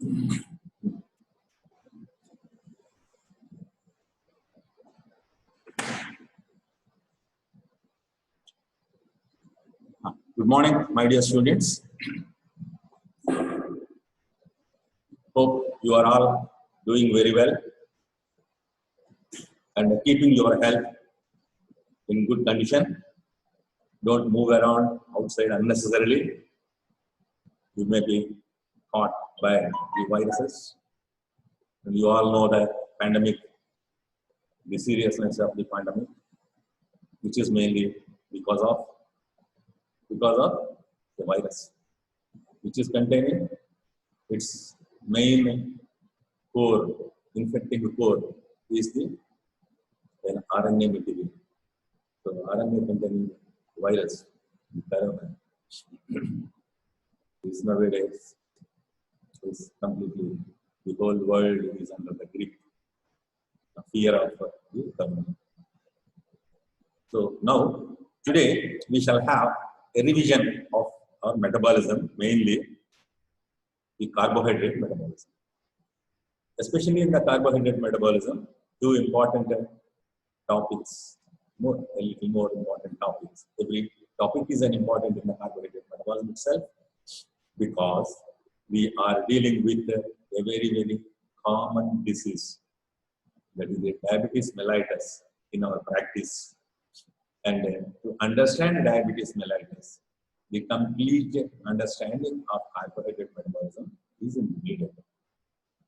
Good morning, my dear students. Hope you are all doing very well and keeping your health in good condition. Don't move around outside unnecessarily. You may be caught by the viruses. And you all know that pandemic, the seriousness of the pandemic, which is mainly because of the virus, which is containing its main core, infecting core is the RNA material. So RNA containing virus, corona, is nowadays is completely, the whole world is under the grip, the fear of the corona. So now, today we shall have a revision of our metabolism, mainly the carbohydrate metabolism. Especially in the carbohydrate metabolism, two important topics, a little more important topics. Every topic is an important in the carbohydrate metabolism itself, because we are dealing with a very, very common disease, that is the diabetes mellitus in our practice. And to understand diabetes mellitus, the complete understanding of carbohydrate metabolism is needed.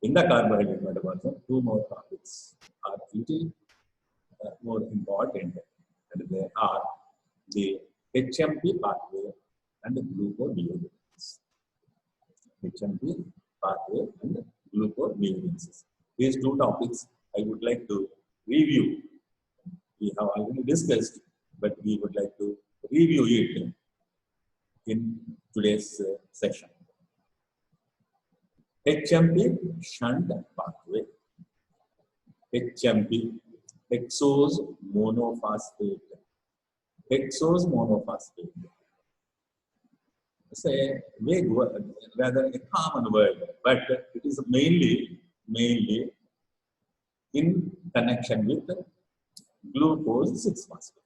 In the carbohydrate metabolism, two more topics are little more important, and they are the HMP pathway and the gluconeogenesis. HMP pathway and gluconeogenesis. These two topics I would like to review. We have already discussed, but we would like to review it in today's session. HMP shunt pathway. HMP, hexose monophosphate. Hexose monophosphate. It's a vague word, rather a common word, but it is mainly in connection with glucose 6-phosphate.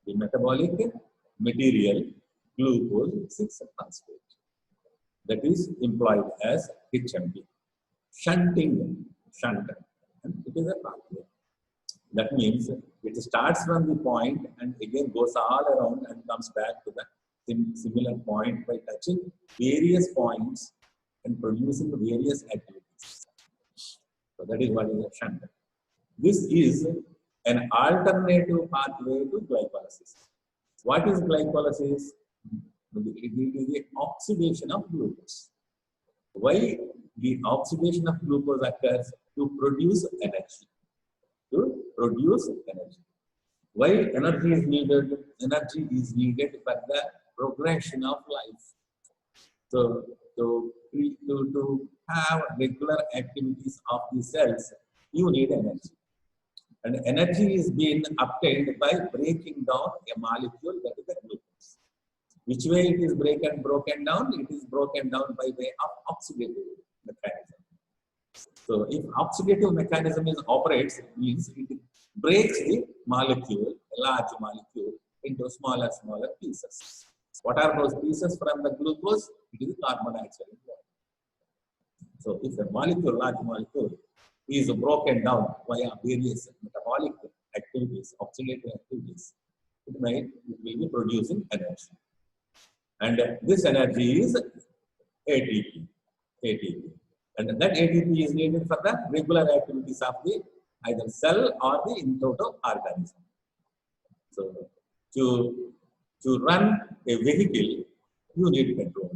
The metabolic material glucose 6-phosphate. That is employed as HMP. Shunting, shunt, and it is a pathway. That means it starts from the point and again goes all around and comes back to the similar point by touching various points and producing various activities. So that is what is a shunt. This is an alternative pathway to glycolysis. What is glycolysis? It is the oxidation of glucose. Why the oxidation of glucose occurs? To produce energy. To produce energy. Why energy is needed? Energy is needed for the progression of life. So to have regular activities of the cells, you need energy. And energy is being obtained by breaking down a molecule, that is the glucose. Which way it is broken down? It is broken down by way of oxidative mechanism. So if oxidative mechanism operates, means it breaks the molecule, a large molecule, into smaller pieces. What are those pieces from the glucose? It is carbon dioxide. So if a molecule, large molecule, is broken down via various metabolic activities, oxidative activities, it will be producing energy. And this energy is ATP. And that ATP is needed for the regular activities of the either cell or the in total organism. So to run a vehicle, you need petrol.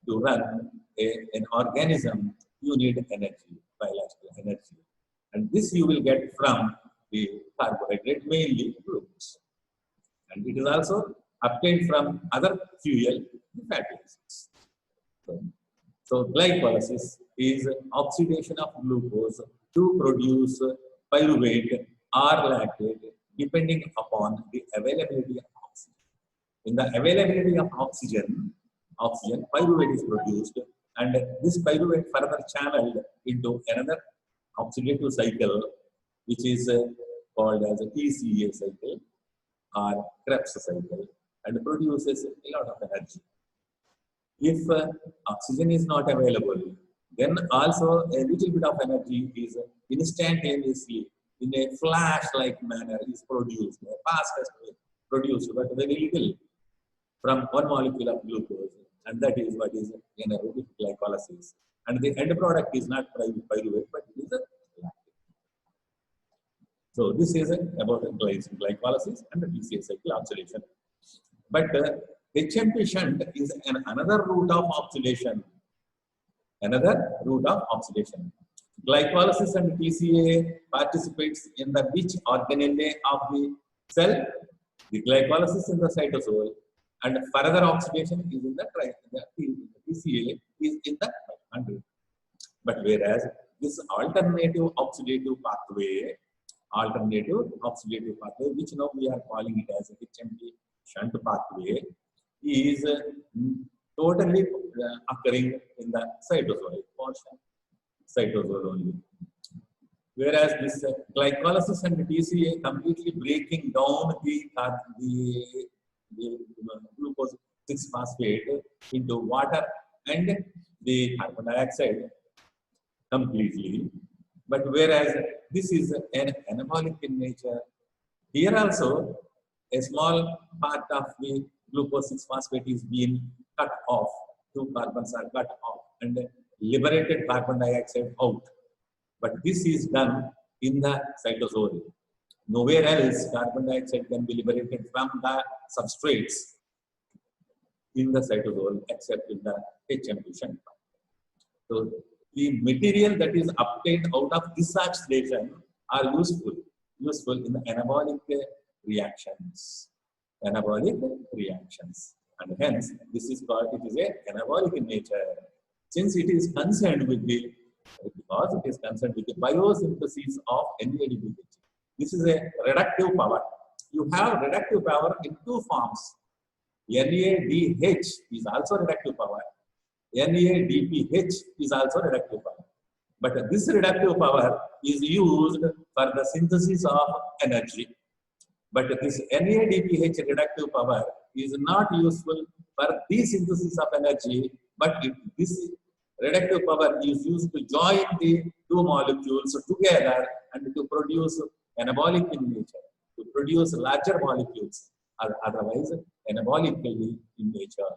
To run an organism, you need energy, biological energy. And this you will get from the carbohydrate, mainly glucose. And it is also obtained from other fuel, the fatty acids. So glycolysis is oxidation of glucose to produce pyruvate or lactate, depending upon the availability of oxygen. In the availability of oxygen, pyruvate is produced, And this pyruvate further channeled into another oxidative cycle, which is called as a TCA cycle or Krebs cycle, and produces a lot of energy. If oxygen is not available, then also a little bit of energy is instantaneously in a flash-like manner is produced, fastest way produced, but very little from one molecule of glucose, and that is what is anaerobic glycolysis. And the end product is not pyruvate, but it is a lactic. So this is about glycolysis and the TCA cycle oxidation. But HMP shunt is another route of oxidation. Another route of oxidation. Glycolysis and TCA participates in the which organelle of the cell? The glycolysis in the cytosol, and further oxidation is in the TCA is in the mitochondria. But whereas this alternative oxidative pathway, which now we are calling it as HMP shunt pathway, is totally occurring in the cytosol portion, cytosol only. Whereas this glycolysis and TCA completely breaking down the glucose 6-phosphate into water and the carbon dioxide completely. But whereas this is an anabolic in nature, here also a small part of the glucose 6-phosphate is being cut off. 2 carbons are cut off and liberated carbon dioxide out. But this is done in the cytosol. Nowhere else carbon dioxide can be liberated from the substrates in the cytosol except in the HMP shunt. So the material that is obtained out of this oxidation are useful in the anabolic reactions. And hence this is called, it is a anabolic in nature, since it is concerned with the biosynthesis of NADPH. This is a reductive power. You have reductive power in 2 forms. NADH is also reductive power. NADPH is also reductive power. But this reductive power is used for the synthesis of energy. But this NADPH reductive power is not useful for the synthesis of energy, but this reductive power is used to join the 2 molecules together and to produce anabolic in nature, to produce larger molecules, otherwise anabolically in nature.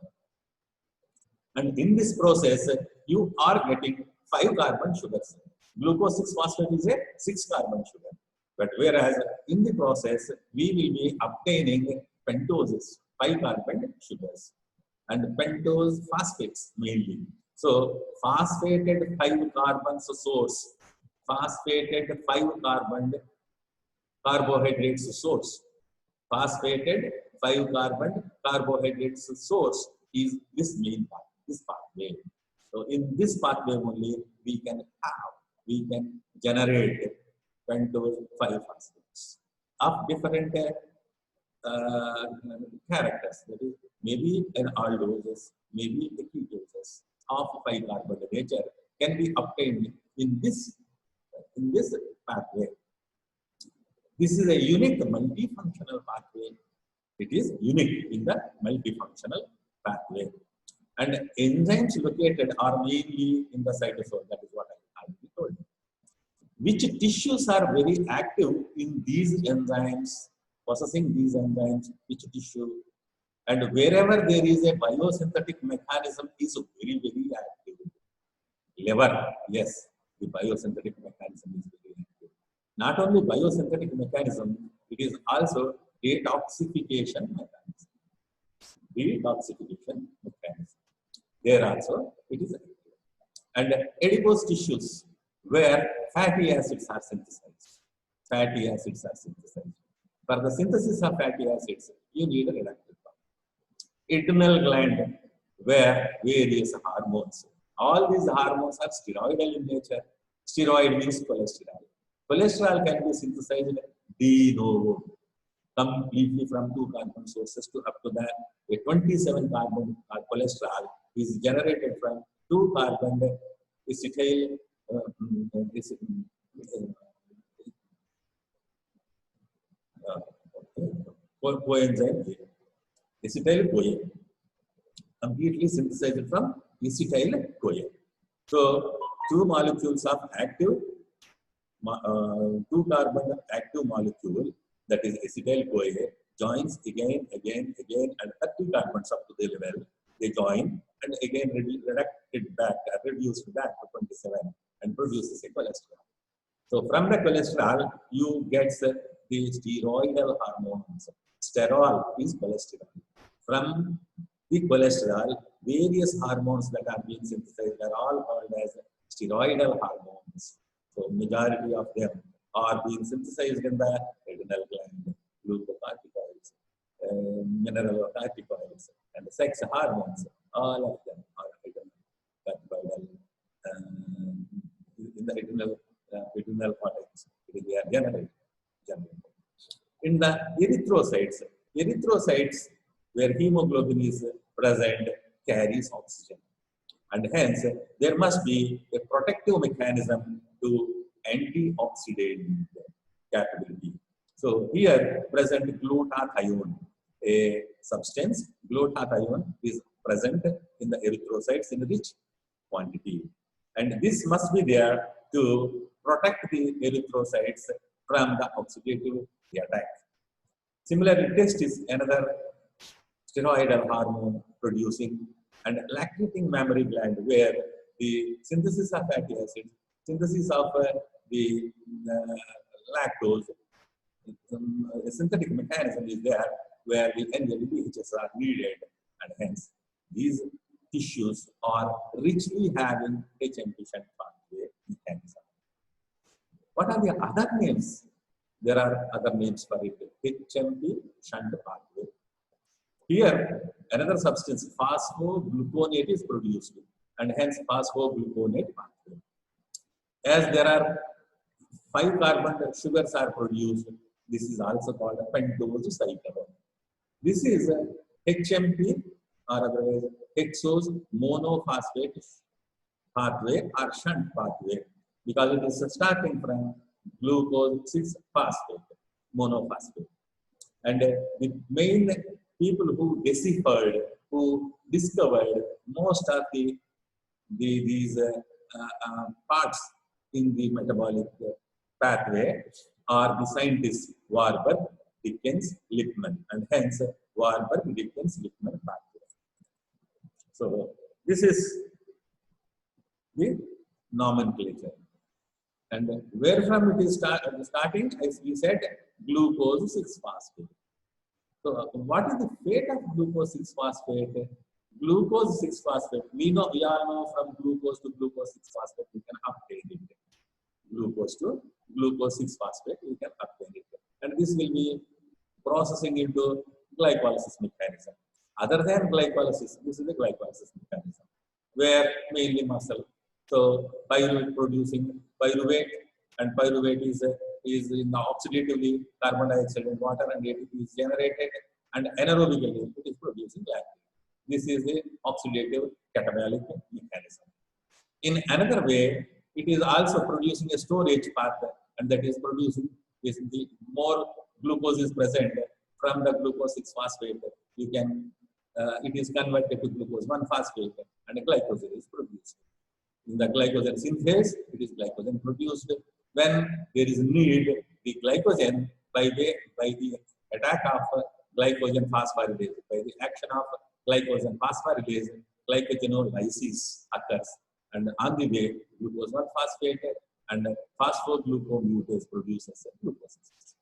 And in this process, you are getting 5 carbon sugars. Glucose 6-phosphate is a 6-carbon sugar. But whereas in the process, we will be obtaining pentoses, 5 carbon sugars, and pentose phosphates mainly. So phosphated 5 carbons source, phosphated 5 carbon carbohydrates source, phosphated 5 carbon carbohydrates source is this main part, this pathway. So in this pathway only we can generate pentose 5 phosphates of different characters. That is, maybe an aldoses, maybe a ketosis of 5 carbon nature can be obtained in this pathway. This is a unique multifunctional pathway. It is unique in the multifunctional pathway. And enzymes located are mainly in the cytosol. That is what I already told you. Which tissues are very active in these enzymes, processing these enzymes, which tissue? And wherever there is a biosynthetic mechanism is very, very active. Liver, yes, the biosynthetic mechanism is very active. Not only biosynthetic mechanism, it is also detoxification mechanism. Detoxification mechanism. There also it is active. And adipose tissues, where fatty acids are synthesized. Fatty acids are synthesized. For the synthesis of fatty acids, you need a reductive power. Adrenal gland, where various hormones. All these hormones are steroidal in nature. Steroid means cholesterol. Cholesterol can be synthesized de novo, completely from 2 carbon sources to up to that. A 27 carbon cholesterol is generated from two carbon acetyl coenzyme A. Acetyl-CoA, completely synthesized from acetyl-CoA. So, two molecules of active, two carbon active molecule, that is acetyl-CoA, joins again, and 30 carbons up to the level. They join and again reduced back to 27 and produces a cholesterol. So, from the cholesterol, you get the steroidal hormones. Sterol is cholesterol. From the cholesterol, various hormones that are being synthesized are all called as steroidal hormones. So, majority of them are being synthesized in the adrenal gland, glucocorticoids, mineralocorticoids, and sex hormones. All of them are adrenal, in the adrenal cortex. They are generated. In the erythrocytes where hemoglobin is present, carries oxygen. And hence, there must be a protective mechanism to antioxidant capability. So, here present glutathione, a substance. Glutathione is present in the erythrocytes in rich quantity. And this must be there to protect the erythrocytes from the oxidative attack. Similarly, test is another steroidal hormone producing and lactating mammary gland, where the synthesis of fatty acids, synthesis of the lactose, a synthetic mechanism is there where the NADPHs are needed, and hence these tissues are richly having HMP shunt pathway mechanism. What are the other names? There are other names for it. HMP shunt pathway. Here, another substance, phosphogluconate, is produced, and hence phosphogluconate pathway. As there are 5 carbon sugars are produced, this is also called a pentose cycle. This is a HMP, or otherwise hexose monophosphate pathway or shunt pathway, because it is starting from glucose 6-phosphate monophosphate. And the main people who discovered most of these parts in the metabolic pathway are the scientists Warburg, Dickens, Lippmann, and hence Warburg, Dickens, Lippmann pathway. So this is the nomenclature. And where from it is starting, as we said, glucose 6-phosphate. So what is the fate of glucose 6-phosphate? Glucose 6-phosphate, we all know from glucose to glucose 6-phosphate, we can upgrade it. Glucose to glucose 6-phosphate, we can upgrade it. And this will be processing into glycolysis mechanism. Other than glycolysis, this is the glycolysis mechanism, where mainly muscle. So pyruvate producing pyruvate, and pyruvate is in the oxidatively carbon dioxide and water, and ATP is generated, and anaerobically it is producing lactate. This is the oxidative catabolic mechanism. In another way, it is also producing a storage path, and that is producing the more glucose is present from the glucose 6-phosphate. You can it is converted to glucose 1-phosphate, and a glycogen is produced. In the glycogen synthase, it is glycogen produced. When there is need, the glycogen by the attack of glycogen phosphorylase, by the action of glycogen phosphorylase, glycogenolysis occurs, and on the way, glucose 1-phosphate and phosphoglucomutase produces glucose 6.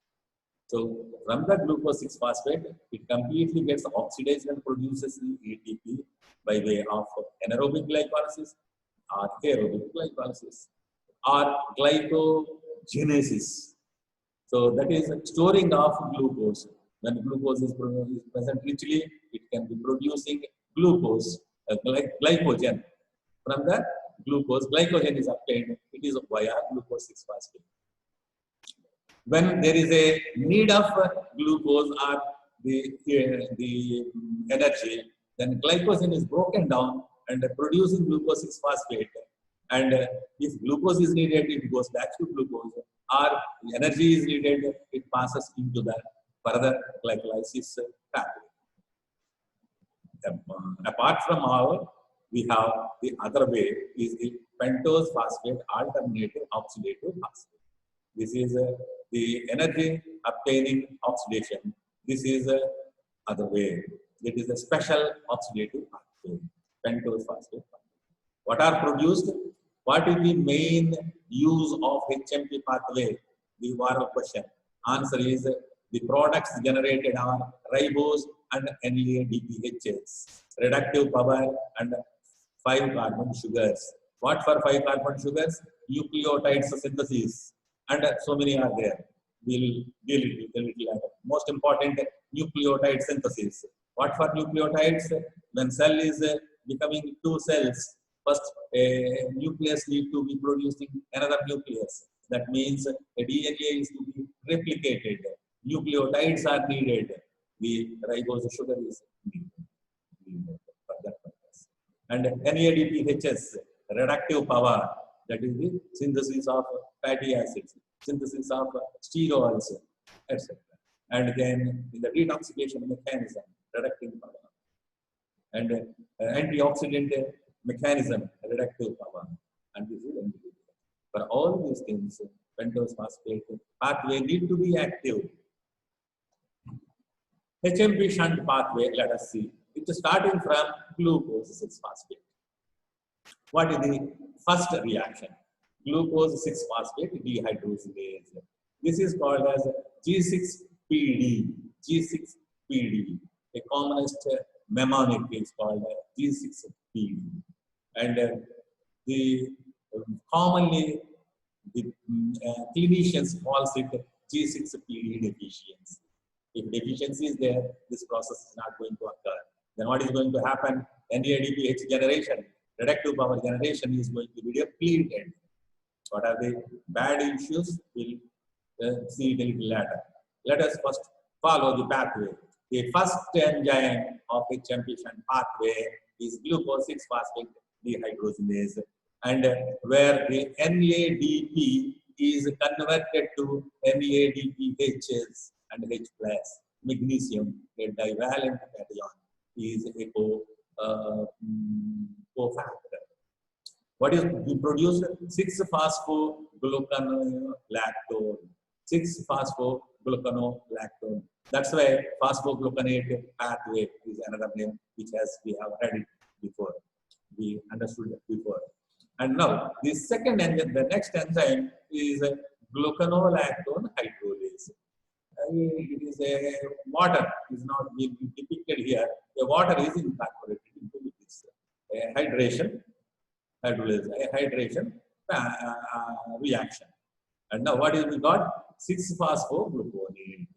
So from the glucose 6-phosphate, it completely gets oxidized and produces the ATP by way of anaerobic glycolysis or aerobic glycolysis or glycogenesis. So that is storing of glucose. When glucose is present richly, it can be producing glucose, glycogen. From the glucose, glycogen is obtained. It is via glucose 6-phosphate. When there is a need of glucose or the energy, then glycogen is broken down and producing glucose 6-phosphate. And if glucose is needed, it goes back to glucose, or energy is needed, it passes into the further glycolysis pathway. Apart from all, we have the other way is the pentose phosphate alternative oxidative phosphate. This is the energy obtaining oxidation. This is other way. It is a special oxidative pathway, pentose phosphate. What are produced? What is the main use of HMP pathway? The oral question. Answer is the products generated are ribose and NADPHs, reductive power and 5-carbon sugars. What for 5-carbon sugars? Nucleotides synthesis, and so many are there. We'll deal with a little later. Most important, nucleotide synthesis. What for nucleotides? When cell is becoming 2 cells, first a nucleus needs to be producing another nucleus. That means a DNA is to be replicated. Nucleotides are needed. The ribose sugar is needed for that purpose. And NADPHs, reductive power, that is the synthesis of fatty acids, synthesis of sterols, etc. And then in the detoxification mechanism, reductive power. And antioxidant mechanism, reductive power. And this is NADPH. For all these things, pentose phosphate pathway need to be active. HMP shunt pathway, let us see. It is starting from glucose 6-phosphate. What is the first reaction? Glucose 6-phosphate dehydrogenase. This is called as G6PD. G6PD. A commonest mnemonic is called G6PD. And commonly the clinicians calls it G6PD deficiency. If deficiency is there, this process is not going to occur. Then what is going to happen? NADPH generation, reductive power generation is going to be depleted. What are the bad issues? We'll see it a little later. Let us first follow the pathway. The first enzyme of HMP shunt pathway is glucose 6-phosphate dehydrogenase, and where the NADP is converted to NADPHs and H+. Magnesium, a divalent cation, is a cofactor. What is produced? 6-phosphoglucanolactone. 6-phosphoglucanolactone. That's why phosphoglucanate pathway is another name which we have read it before. We understood it before. And now the second enzyme, the next enzyme is glucanolactone hydrolase. It is a water, is not being depicted here. The water is incorporated into this hydration reaction. And now what is we got? 6-phosphogluconate.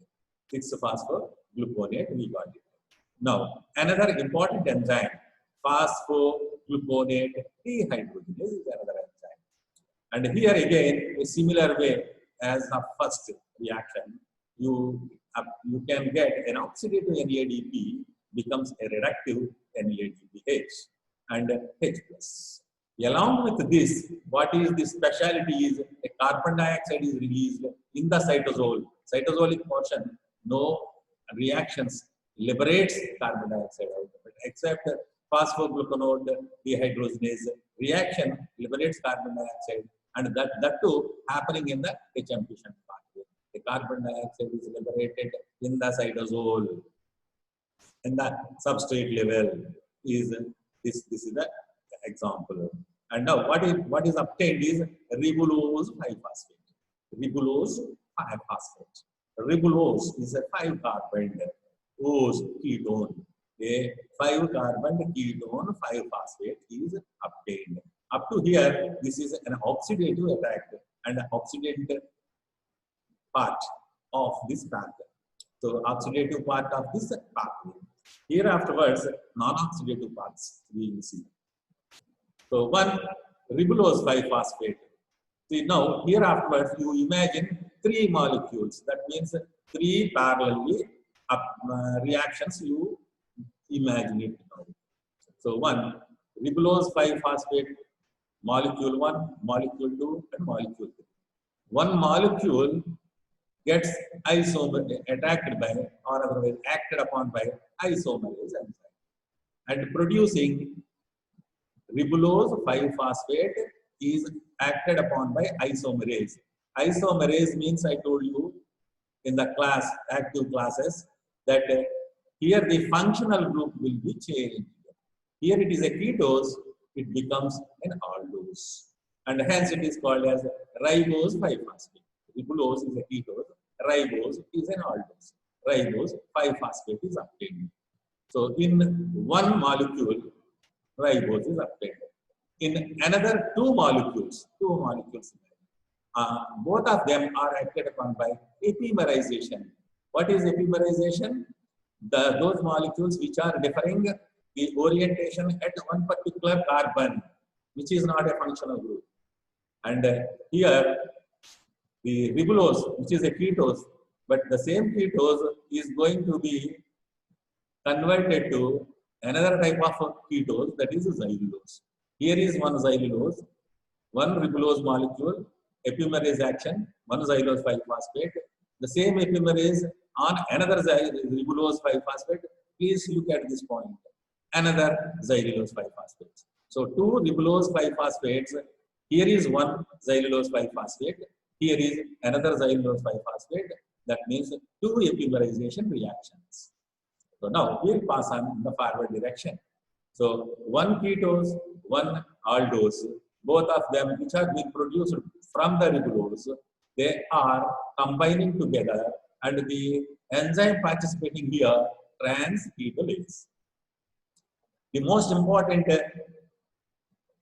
6-phosphogluconate, we got it. Now another important enzyme, phosphogluconate dehydrogenase, is another enzyme. And here again, a similar way as the first reaction, you can get an oxidative NADP becomes a reductive NADPH and H+. Along with this, what is the specialty is a carbon dioxide is released in the cytosol. Cytosolic portion, no reactions liberates carbon dioxide out of it, except phosphogluconate dehydrogenase reaction liberates carbon dioxide, and that too happening in the HMP shunt pathway. The carbon dioxide is liberated in the cytosol, in the substrate level. Is this is the example. And now what is obtained is ribulose 5-phosphate. Ribulose 5-phosphate. Ribulose is a 5-carbon ketone. A 5-carbon ketone 5-phosphate is obtained. Up to here, this is an oxidative effect and an oxidant part of this pathway. So oxidative part of this pathway. Here afterwards, non-oxidative parts we will see. So one, ribulose 5-phosphate. See now here afterwards you imagine 3 molecules. That means 3 parallelly reactions you imagine it now. So one, ribulose 5-phosphate, molecule 1, molecule 2, and molecule 3. One molecule gets attacked by or otherwise acted upon by isomerase enzyme and producing ribulose 5-phosphate is acted upon by isomerase. Isomerase means, I told you in the class, active classes, that here the functional group will be changed. Here it is a ketose, it becomes an aldose. And hence it is called as ribose 5-phosphate. Ribulose is a ketose, ribose is an aldose. Ribose 5-phosphate is obtained. So in one molecule, ribose is obtained. In another two molecules, both of them are acted upon by epimerization. What is epimerization? Those molecules which are differing the orientation at one particular carbon, which is not a functional group. And here, the ribulose, which is a ketose, but the same ketose is going to be converted to another type of ketose, that is xylulose. Here is one xylulose, one ribulose molecule, epimerase action, one xylulose 5-phosphate. The same epimerase on another ribulose 5-phosphate. Please look at this point. Another xylulose 5-phosphate. So two ribulose 5-phosphates. Here is one xylulose 5-phosphate. Here is another xylulose 5-phosphate. That means two epimerization reactions. So now we'll pass on in the forward direction. So one ketose, one aldose, both of them which are being produced from the ribulose, they are combining together, and the enzyme participating here, trans-ketolase. The most important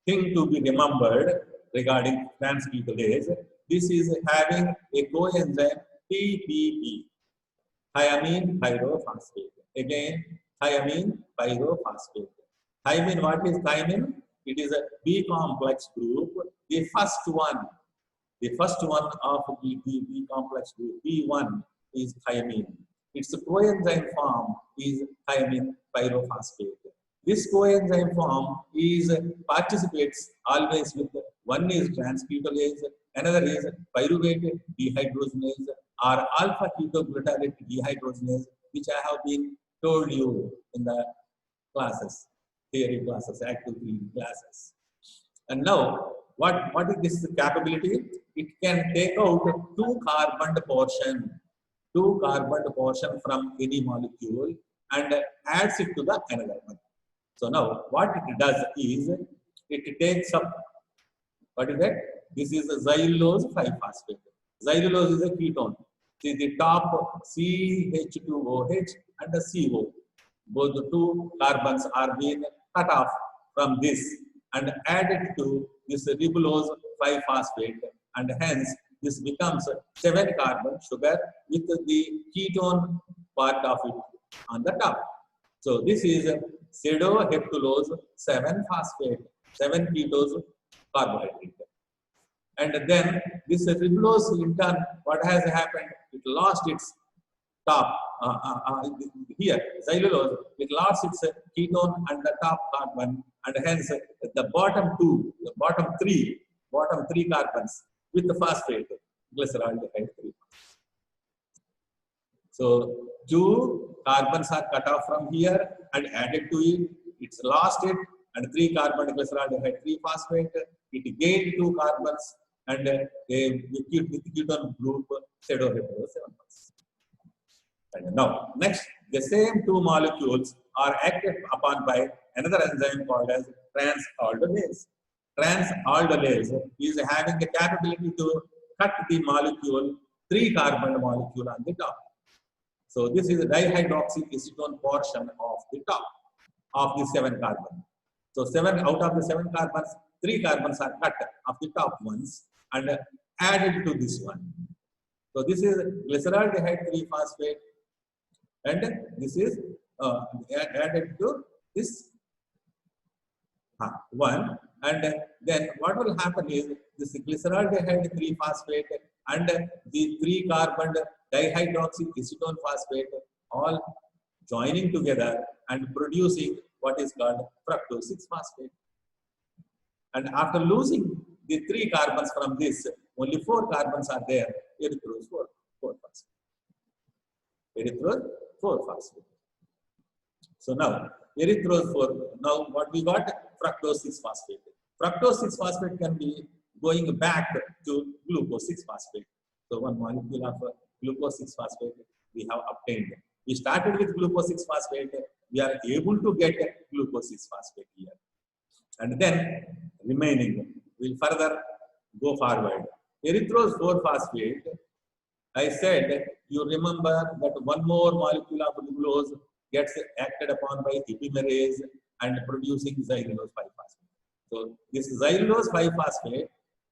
thing to be remembered regarding trans-ketolase, this is having a coenzyme TPP, thiamine pyrophosphate. Again, thiamine pyrophosphate. Thiamine, what is thiamine? It is a B complex group. The first one of the B complex group, B1, is thiamine. Its coenzyme form is thiamine pyrophosphate. This coenzyme form participates always with, one is trans-ketolase, another is pyruvate dehydrogenase or alpha ketoglutarate dehydrogenase, which I have been told you in the classes, theory classes, active theory classes. And now, what is this capability? It can take out two carbon portion from any molecule and adds it to the another one. So now, what it does is, it takes up, what is that? This is a xylulose 5-phosphate. Xylulose is a ketone. See the top CH2OH and the CO. Both the two carbons are being cut off from this and added to this ribulose 5-phosphate, and hence this becomes 7-carbon sugar with the ketone part of it on the top. So this is pseudoheptulose 7-phosphate, 7-ketose carbohydrate. And then this ribulose in turn, what has happened? It lost its top, here, xylulose, it lost its ketone and the top carbon, and hence the bottom three carbons with the phosphate, glyceraldehyde 3. So 2 carbons are cut off from here and added to it, it's lost it, and 3 carbon glyceraldehyde 3-phosphate, it gained 2 carbons, and with ketone group pseudoheptulose 7-phosphate. And now, next, the same 2 molecules are acted upon by another enzyme called as trans-aldolase. Trans-aldolase is having the capability to cut the molecule, 3-carbon molecule on the top. So this is a dihydroxyacetone portion of the top of the 7-carbon. So 7 out of the 7 carbons, 3 carbons are cut of the top ones and added to this one. So this is glyceraldehyde 3-phosphate, and this is added to this one. And then what will happen is this glyceraldehyde 3-phosphate and the 3-carbon dihydroxyacetone phosphate all joining together and producing what is called fructose 6-phosphate. And after losing the 3 carbons from this, only 4 carbons are there. Erythrose 4-phosphate. Erythrose 4-phosphate. So now erythrose 4. Now what we got? Fructose 6-phosphate. Fructose 6-phosphate can be going back to glucose 6-phosphate. So one molecule of glucose 6-phosphate we have obtained. We started with glucose 6-phosphate. We are able to get glucose 6-phosphate here. And then remaining will further go forward. Erythrose 4-phosphate, I said, you remember that one more molecule of glucose gets acted upon by epimerase and producing xylulose 5-phosphate. So this xylulose 5-phosphate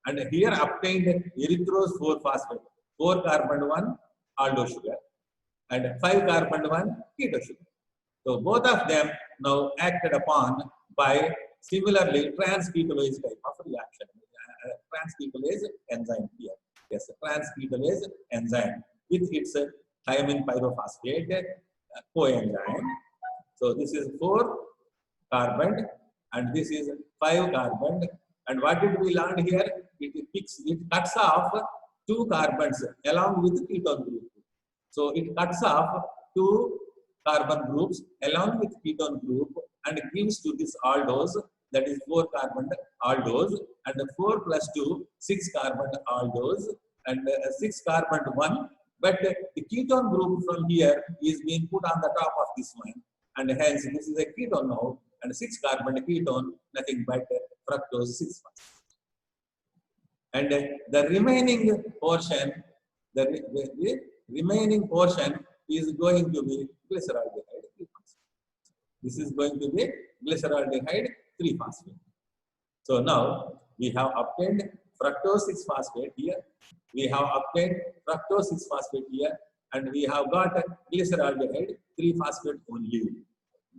and here obtained erythrose 4-phosphate, 4 carbon 1 aldose sugar and 5 carbon 1 keto sugar. So both of them now acted upon by similarly trans-ketolase type of reaction. Trans-ketolase enzyme here. Yes, trans-ketolase enzyme with its thiamine pyrophosphate coenzyme. So this is 4 carbon and this is 5 carbon. And what did we learn here? It cuts off 2 carbons along with ketone group. So it cuts off 2 carbon groups along with ketone group and gives to this aldose, that is 4 carbon aldose, and 4 plus 2 6 carbon aldose and 6 carbon 1. But the ketone group from here is being put on the top of this one, and hence this is a ketone now, and 6 carbon ketone, nothing but fructose 6-phosphate. And the remaining portion, the remaining portion is going to be glyceraldehyde 3-phosphate. This is going to be glyceraldehyde 3-phosphate. So now we have obtained fructose 6-phosphate here. We have obtained fructose 6-phosphate here, and we have got glyceraldehyde 3-phosphate only.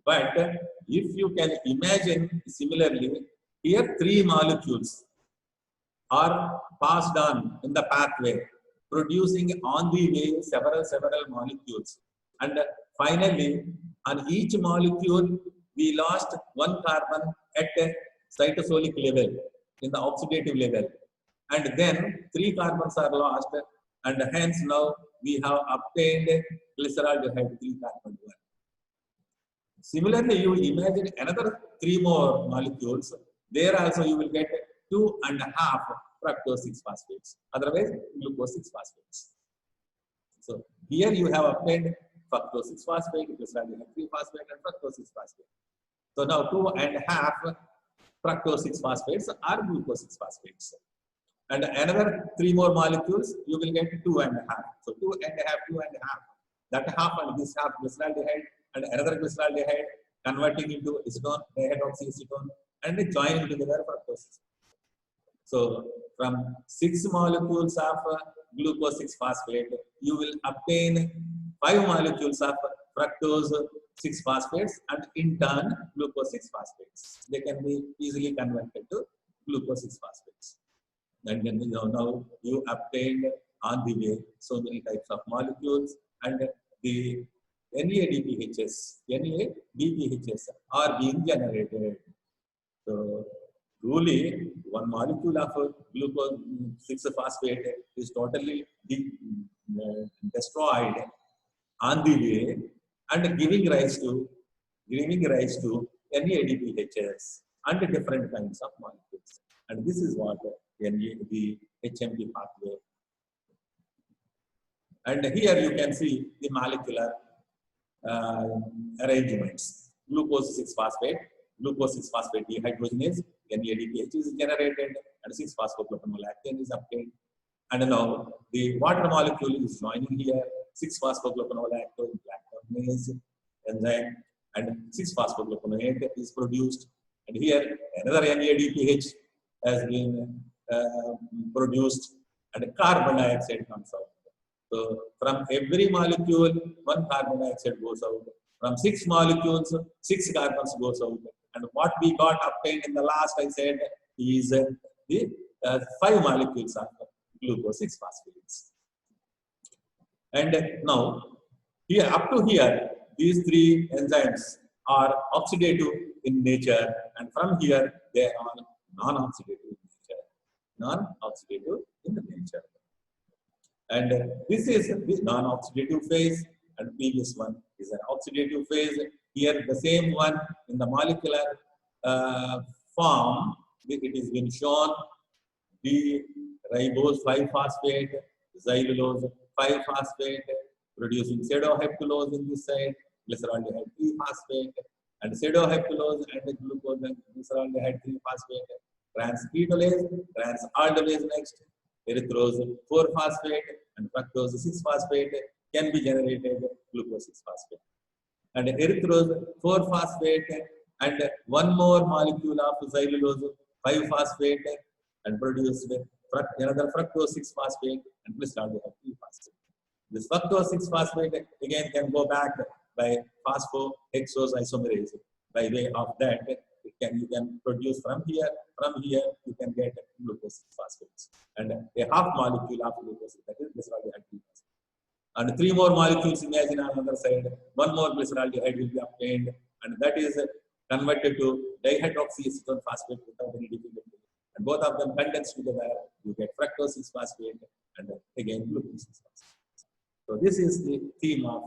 But if you can imagine similarly, here 3 molecules are passed on in the pathway, producing on the way several molecules. And finally, on each molecule, we lost 1 carbon at a cytosolic level, in the oxidative level. And then 3 carbons are lost, and hence now we have obtained glyceraldehyde 3 carbon 1. Similarly, you imagine another 3 more molecules. There also you will get 2.5 fructose 6-phosphates, otherwise glucose 6-phosphates. So here you have obtained fructose 6-phosphate, glyceraldehyde 3-phosphate, and fructose 6-phosphate. So now 2.5 fructose 6-phosphates are glucose 6-phosphates. And another 3 more molecules, you will get 2.5. So 2.5. That half and this half glyceraldehyde and another glyceraldehyde converting into acetone, dihydroxyacetone, and joining together fructose. So from 6 molecules of glucose 6-phosphate, you will obtain 5 molecules of fructose 6-phosphates and in turn glucose 6-phosphates. They can be easily converted to glucose 6-phosphates. And then now you obtained on the way so many types of molecules, and the NADPHs are being generated. So truly, one molecule of glucose 6-phosphate is totally destroyed on the way and giving rise to NADPHs and different kinds of molecules. And this is what the HMP pathway. And here you can see the molecular arrangements. Glucose 6-phosphate dehydrogenase, NADPH is generated, and 6-phosphoglucoronolactone is obtained. And now the water molecule is joining here, 6-phosphoglucoronolactone, lactonase enzyme, and 6-phosphoglucoronate is produced. And here another NADPH has been produced, and carbon dioxide comes out. So from every molecule, 1 carbon dioxide goes out. From 6 molecules, 6 carbons goes out. And what we got obtained in the last, I said, is the 5 molecules of glucose 6-phosphates. And now, here up to here, these 3 enzymes are oxidative in nature, and from here they are non-oxidative in nature. Non-oxidative in nature. And this is the non-oxidative phase, and previous one is an oxidative phase. Here, the same one in the molecular form, it is been shown D-ribose 5-phosphate, xylulose 5-phosphate, producing pseudoheptulose in this side, glyceraldehyde 3-phosphate, and pseudoheptulose and glucose and glyceraldehyde 3-phosphate, trans-ketolase, trans-aldolase next, erythrose 4-phosphate, and fructose 6-phosphate can be generated glucose 6-phosphate. And erythrose 4-phosphate and one more molecule of xylulose 5-phosphate and produced another fructose 6-phosphate and glyceraldehyde 3-phosphate. This fructose 6-phosphate again can go back by phosphohexose isomerase. By way of that, you can produce from here you can get glucose 6-phosphates and a half molecule of glucose, that is glyceraldehyde 3-phosphate. And 3 more molecules imagine on the other side, 1 more glyceraldehyde will be obtained, and that is converted to dihydroxyacetone phosphate without any difficulty. And both of them condensed together, you get fructose 6-phosphate and again glucose 6-phosphate. So this is the theme of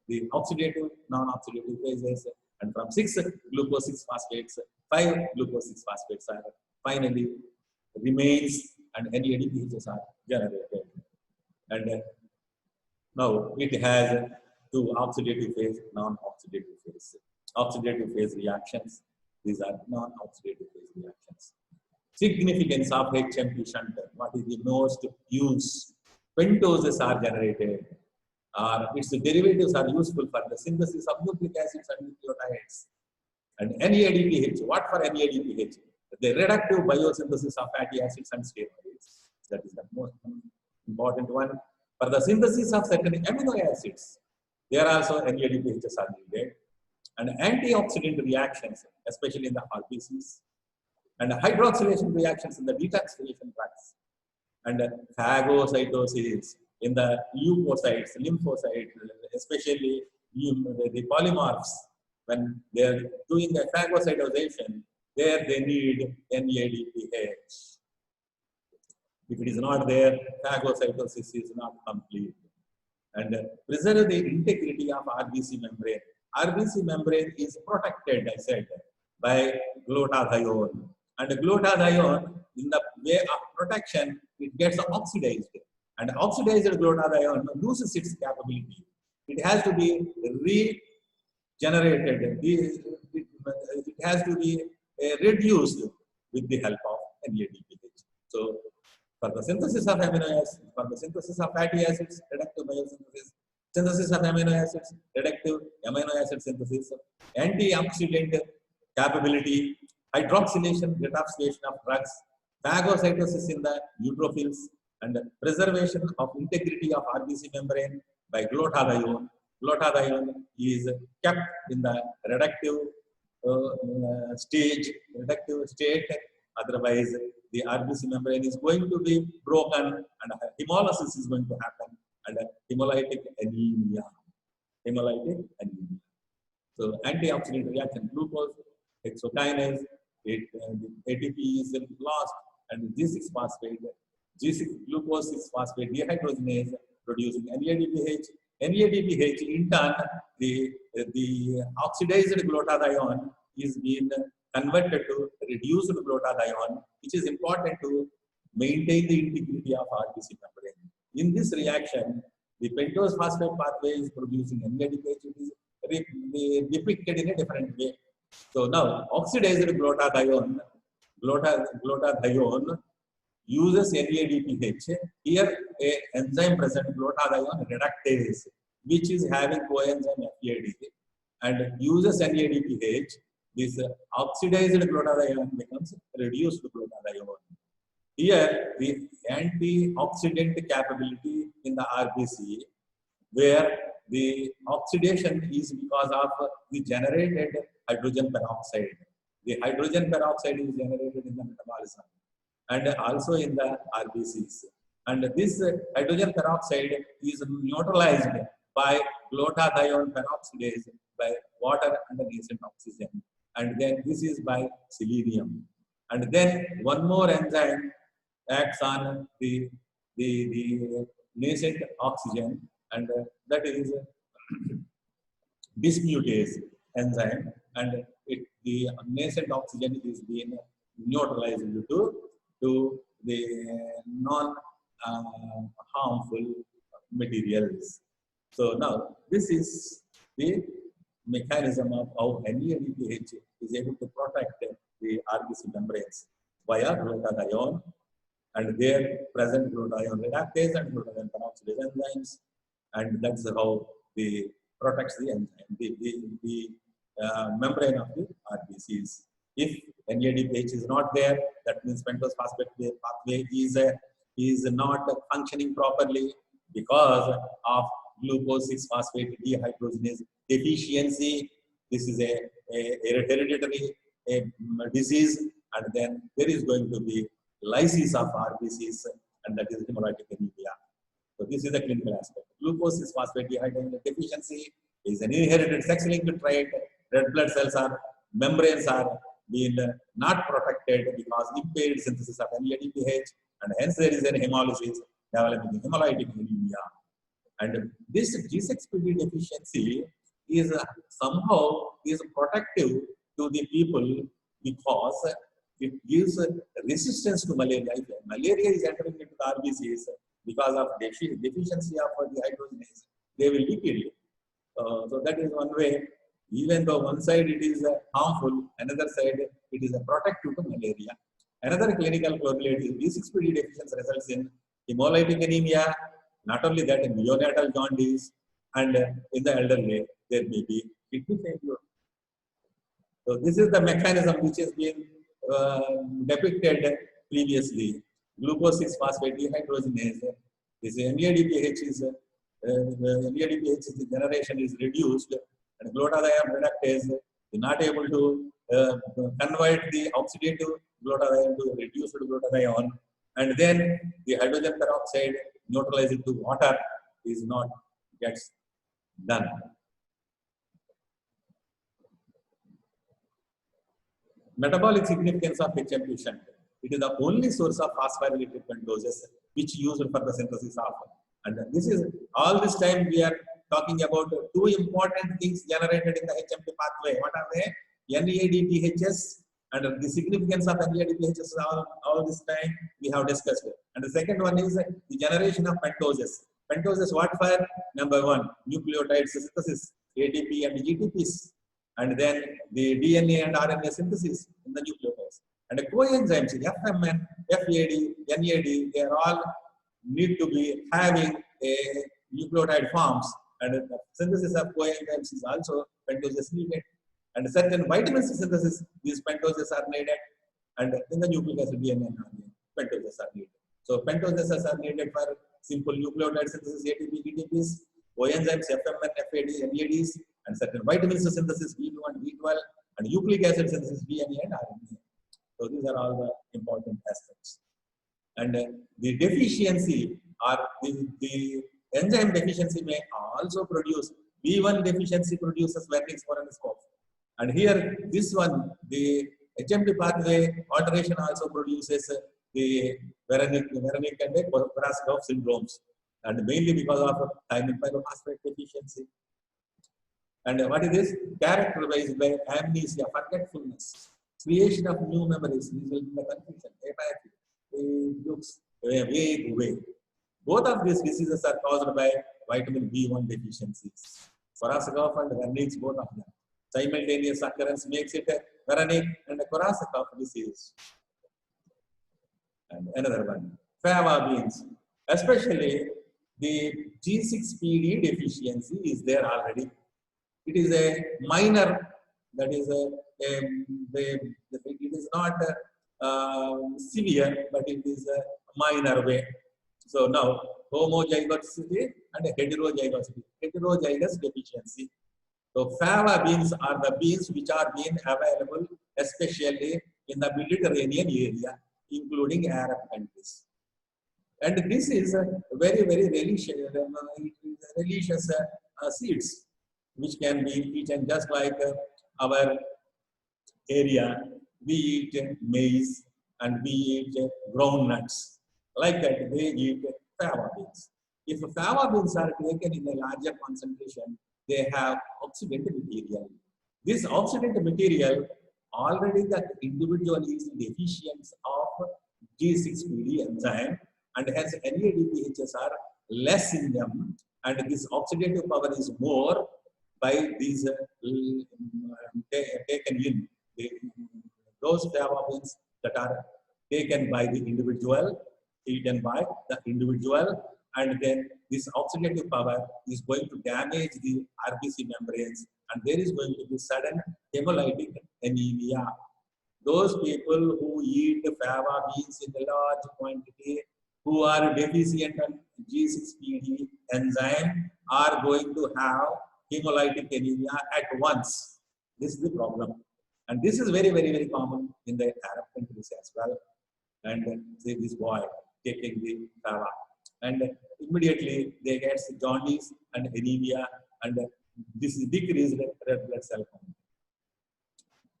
the oxidative, non-oxidative phases. And from 6 glucose 6-phosphates, 5 glucose 6-phosphates are finally remains and NADPHs are generated. And now it has 2 oxidative phase, non-oxidative phase. Oxidative phase reactions, these are non-oxidative phase reactions. Significance of HMP shunt, what is the most use? Pentoses are generated, its derivatives are useful for the synthesis of nucleic acids and nucleotides. And NADPH, what for NADPH? The reductive biosynthesis of fatty acids and steroids. That is the most important one. For the synthesis of certain amino acids, there also NADPHs are needed. And antioxidant reactions, especially in the RBCs, and hydroxylation reactions in the detoxification drugs, and phagocytosis in the leukocytes, lymphocytes, especially the polymorphs, when they are doing the phagocytosation, there they need NADPH. If it is not there, phagocytosis is not complete. And preserve the integrity of RBC membrane. RBC membrane is protected, I said, by glutathione. And glutathione, in the way of protection, it gets oxidized. And oxidized glutathione loses its capability. It has to be regenerated. It has to be reduced with the help of NADPH. So, for the synthesis of amino acids, for the synthesis of fatty acids, reductive biosynthesis, synthesis of amino acids, reductive amino acid synthesis, antioxidant capability, hydroxylation, detoxification of drugs, phagocytosis in the neutrophils, and preservation of integrity of RBC membrane by glutathione. Glutathione is kept in the reductive state, otherwise the RBC membrane is going to be broken and hemolysis is going to happen and hemolytic anemia. So antioxidant reaction, glucose, hexokinase, ATP is lost, and G6-phosphate, glucose 6-phosphate dehydrogenase producing NADPH. NADPH in turn, the oxidized glutathione is being converted to reduced glutathione, which is important to maintain the integrity of RBC membrane. In this reaction, the pentose phosphate pathway is producing NADPH. It is depicted in a different way. So now, oxidized glutathione uses NADPH. Here, an enzyme present, glutathione reductase, which is having coenzyme FAD, and uses NADPH. This oxidized glutathione becomes reduced glutathione. Here, the antioxidant capability in the RBC, where the oxidation is because of the generated hydrogen peroxide. The hydrogen peroxide is generated in the metabolism and also in the RBCs. And this hydrogen peroxide is neutralized by glutathione peroxidase by water and nascent oxygen. And then this is by selenium. and then one more enzyme acts on the nascent oxygen, and that is dismutase enzyme, and the nascent oxygen is being neutralized to the non harmful materials. So now this is the mechanism of how NADPH is able to protect the RBC membranes via glutathione and their present glutathione reductase and glutathione peroxidase enzymes, and that's how the protects the enzyme, the membrane of the RBCs. If NADPH is not there, that means pentose phosphate pathway is not functioning properly because of glucose 6-phosphate dehydrogenase deficiency. This is a hereditary disease, and then there is going to be lysis of RBCs, and that is hemolytic anemia. So this is the clinical aspect. Glucose 6-phosphate dehydrogenase deficiency is an inherited sex-linked trait. Red blood cells membranes are being not protected because impaired synthesis of NADPH, and hence there is an hemolysis developing hemolytic anemia. And this G6PD deficiency is somehow is protective to the people because it gives resistance to malaria. If malaria is entering into the RBCs because of deficiency of dehydrogenase, they will be killed. So that is one way. Even though one side it is harmful, another side it is a protective to malaria. Another clinical correlate is B6PD deficiency results in hemolytic anemia. Not only that, in neonatal jaundice, and in the elderly there may be kidney failure. So this is the mechanism which has been depicted previously. Glucose 6-phosphate dehydrogenase. This NADPH is the generation is reduced, and glutathione reductase is not able to convert the oxidative glutathione to reduced glutathione, and then the hydrogen peroxide neutralized to water is not gets done. Metabolic significance of HMP shunt. It is the only source of phosphorylated pentoses which used for the synthesis of. And this is all this time we are talking about two important things generated in the HMP pathway. What are they? NADPHs, and the significance of NADPHs all this time we have discussed. And the second one is the generation of pentoses. Pentoses what for? Number one, nucleotide synthesis, ATP and GTPs, and then the DNA and RNA synthesis in the nucleotides. And the coenzymes, FMN, FAD, NAD, they are all need to be having a nucleotide forms, and the synthesis of coenzymes is also pentoses needed. And certain vitamins synthesis, these pentoses are needed, and in the nucleic acid DNA and RNA, pentoses are needed. So pentoses are needed for simple nucleotide synthesis, ATP, GTPs, coenzymes, FMN, FAD, NADs, and certain vitamins synthesis, B2 and B12, and nucleic acid synthesis, DNA and RNA. So these are all the important aspects. And the deficiency or the enzyme deficiency may also produce B1 deficiency produces Wernicke's coroniscope. And here, this one, the HMP pathway alteration also produces the Wernicke and Korsakoff syndromes, and mainly because of thiamine pyrophosphate deficiency. And what is this? Characterized by amnesia, forgetfulness, creation of new memories, resulting in confusion, apathy. It looks vague way. Both of these diseases are caused by vitamin B1 deficiencies. Korsakoff and Wernicke's, both of them. Simultaneous occurrence makes it a Wernicke and a Korsakoff disease. And another one, fava beans, especially the G6PD deficiency is there already. It is a minor, that is it is not severe, but it is a minor way. So now homozygosity and heterozygosity, heterozygous deficiency. So fava beans are the beans which are being available especially in the Mediterranean area, including Arab countries. And this is a very, very delicious seeds which can be eaten just like our area. we eat maize and we eat groundnuts. Like that, they eat fava beans. If fava beans are taken in a larger concentration, they have oxidant material. This oxidant material, already the individual is deficient of G6PD enzyme, and hence NADPHs are less in them, and this oxidative power is more by these taken in those fava beans that are taken by the individual, eaten by the individual, and then this oxidative power is going to damage the RBC membranes, and there is going to be sudden hemolytic anemia. Those people who eat fava beans in a large quantity, who are deficient on G6PD enzyme, are going to have hemolytic anemia at once. This is the problem. And this is very, very, very common in the Arab countries as well. And say this boy taking the fava, and immediately they get jaundice and anemia, and this is decreased red blood cell count.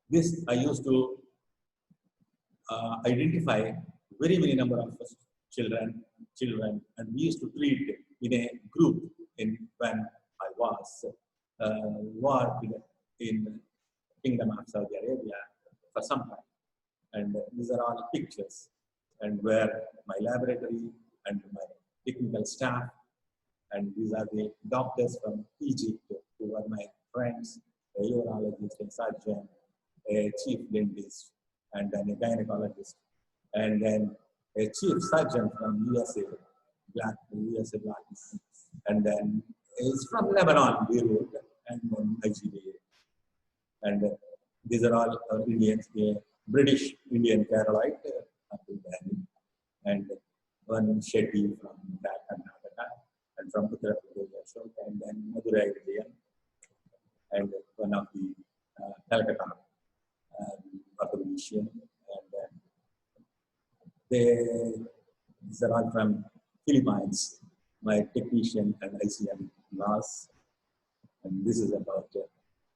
This I used to identify very many number of children, and we used to treat in a group when I was worked in Kingdom of Saudi Arabia for some time. And these are all pictures, and where my laboratory and my technical staff, and these are the doctors from Egypt who were my friends, a urologist, a surgeon, a chief dentist, and then a gynecologist, and then a chief surgeon from USA, black, and then is from Lebanon, Beirut, and then Nigeria. And these are all Indians, British Indian Keralite, and one Shetty from Karnataka, and from Uttar Pradesh, and then Madurai Indian, and one of the Calcutta population, and these are all from Philippines, my technician and ICM loss, and this is about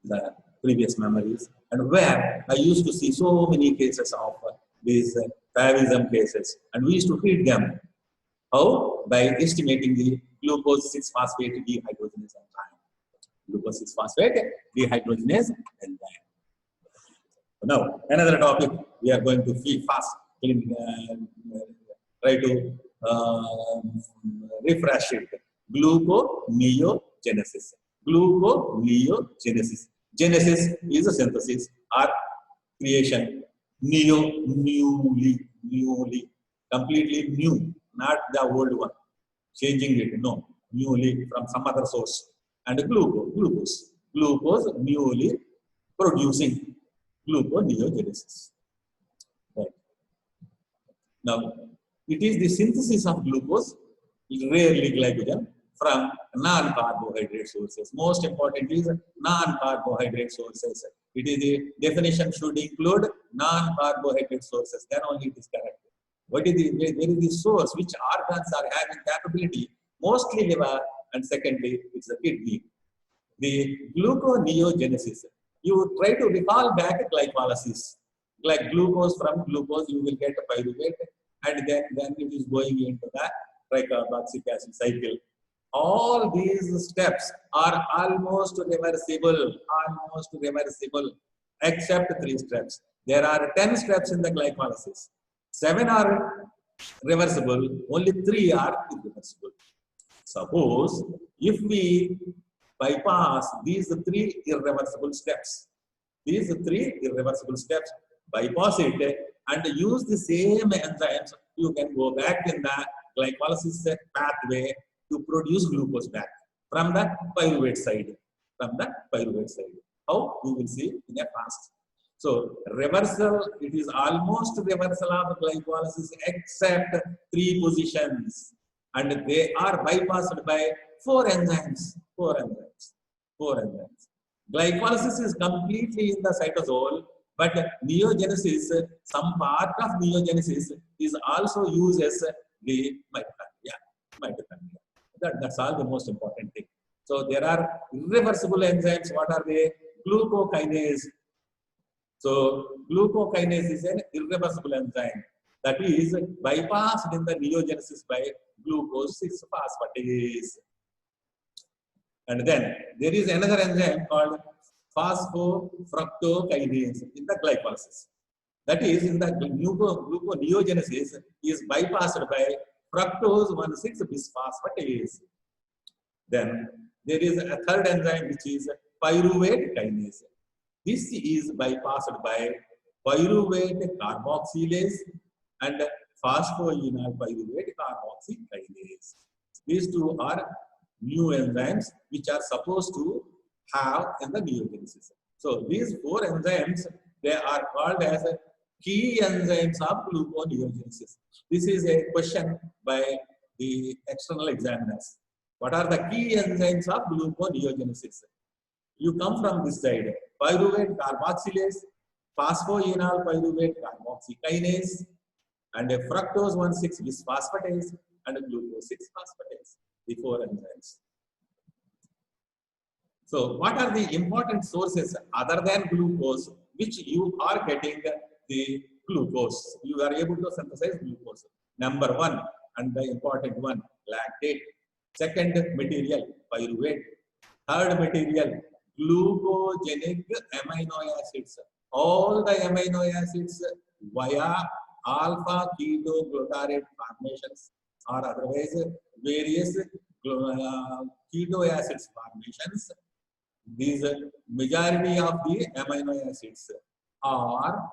the previous memories, and where I used to see so many cases of these favism cases, and we used to treat them. How? By estimating the glucose 6-phosphate dehydrogenase enzyme. Glucose 6-phosphate dehydrogenase enzyme. Now, another topic we are going to try to refresh it. Gluconeogenesis. Gluconeogenesis. Genesis is a synthesis or creation. Newly, completely new, not the old one. Changing it, no, newly from some other source. And glucose newly producing. Gluconeogenesis. Right. Now, it is the synthesis of glucose, rarely glycogen, from non-carbohydrate sources. Most important is non-carbohydrate sources. It is the definition should include non-carbohydrate sources. Then only it is correct. What is where is the source? Which organs are having capability? Mostly liver, and secondly, it's the kidney. The gluconeogenesis. You try to recall back glycolysis. Like glucose, from glucose you will get a pyruvate, and then it is going into the tricarboxylic acid cycle. All these steps are almost reversible, except 3 steps. There are 10 steps in the glycolysis. 7 are reversible, only 3 are irreversible. Suppose if we bypass these 3 irreversible steps, bypass it and use the same enzymes, you can go back in the glycolysis pathway to produce glucose back from the pyruvate side. How? We will see in a fast. So reversal, it is almost reversal of glycolysis except 3 positions, and they are bypassed by 4 enzymes. Glycolysis is completely in the cytosol, but neogenesis, some part of neogenesis is also used as the mitochondria. That's all the most important thing. So there are irreversible enzymes. What are they? Glucokinase. So glucokinase is an irreversible enzyme that is bypassed in the neogenesis by glucose 6-phosphatase. And then there is another enzyme called phosphofructokinase in the glycolysis. That is, in the gluconeogenesis is bypassed by fructose 1,6-bisphosphatase. Then there is a third enzyme which is pyruvate kinase. This is bypassed by pyruvate carboxylase and phosphoenol pyruvate carboxykinase. These two are new enzymes which are supposed to have in the neogenesis. So these four enzymes, they are called as key enzymes of gluconeogenesis. This is a question by the external examiners. What are the key enzymes of gluconeogenesis? You come from this side: pyruvate carboxylase, phosphoenol pyruvate carboxykinase, and a fructose 1,6-bisphosphatase and a glucose 6-phosphatase. The four enzymes. So, what are the important sources other than glucose which you are getting the glucose? You are able to synthesize glucose. Number one, and the important one, lactate. Second material, pyruvate. Third material, glucogenic amino acids. All the amino acids via alpha ketoglutarate formations or otherwise various keto acids formations. These majority of the amino acids are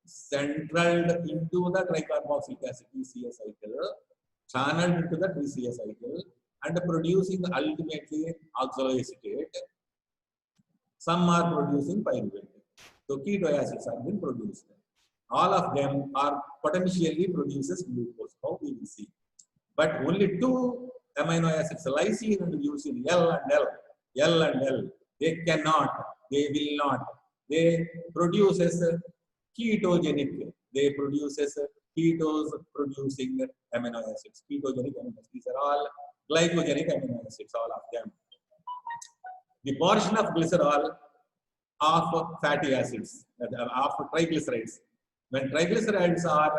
centraled into the tricarboxylic acid TCA cycle, channeled into the TCA cycle, and producing ultimately oxaloacetate. Some are producing pyruvate. So keto acids are being produced. All of them are potentially produces glucose. How we will see. But only two amino acids, lysine and leucine, L and L, they cannot, they will not. They produces ketogenic. They produces ketose producing amino acids. Ketogenic amino acids. These are all glycogenic amino acids, all of them. The portion of glycerol of fatty acids, of triglycerides. When triglycerides are